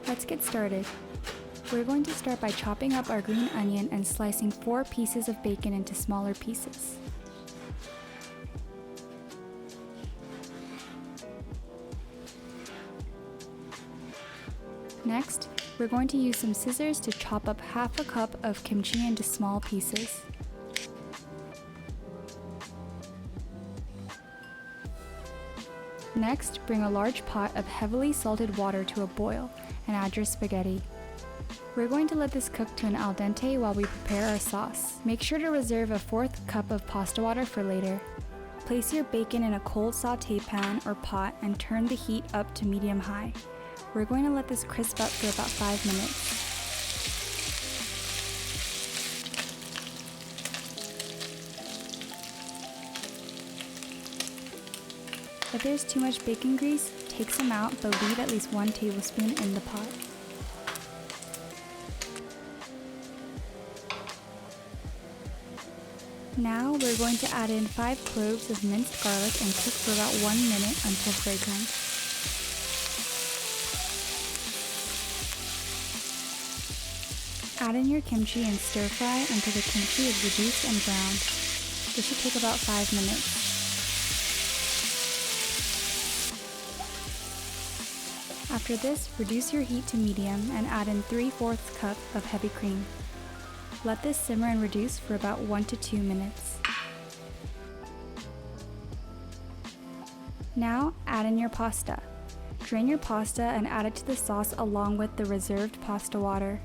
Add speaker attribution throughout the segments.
Speaker 1: Let's get started. We're going to start by chopping up our green onion and slicing 4 pieces of bacon into smaller pieces. Next, we're going to use some scissors to chop up half a cup of kimchi into small pieces. Next, bring a large pot of heavily salted water to a boil and add your spaghetti. We're going to let this cook to an al dente while we prepare our sauce. Make sure to reserve a 4th cup of pasta water for later. Place your bacon in a cold saute pan or pot and turn the heat up to medium-high. We're going to let this crisp up for about 5 minutes. If there's too much bacon grease, take some out, but leave at least 1 tablespoon in the pot. Now we're going to add in 5 cloves of minced garlic and cook for about 1 minute until fragrant. Add in your kimchi and stir fry until the kimchi is reduced and browned. This should take about 5 minutes. After this, reduce your heat to medium and add in 3/4 cup of heavy cream. Let this simmer and reduce for about 1 to 2 minutes. Now, add in your pasta. Drain your pasta and add it to the sauce along with the reserved pasta water.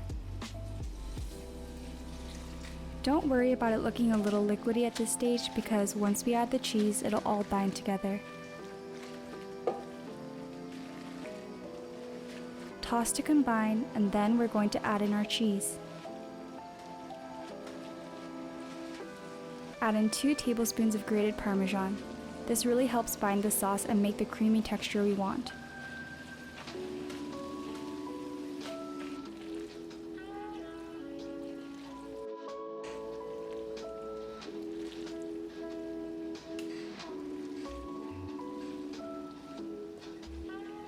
Speaker 1: Don't worry about it looking a little liquidy at this stage because once we add the cheese, it'll all bind together. Toss to combine, and then we're going to add in our cheese. Add in 2 tablespoons of grated parmesan. This really helps bind the sauce and make the creamy texture we want.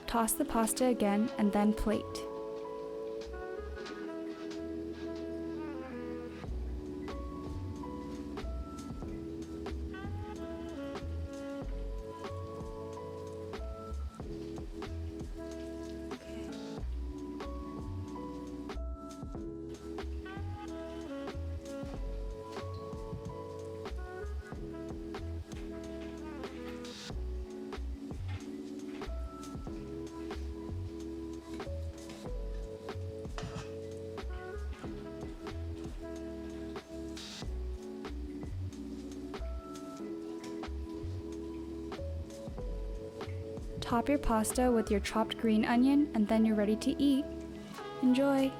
Speaker 1: Toss the pasta again and then plate. Top your pasta with your chopped green onion and then you're ready to eat. Enjoy!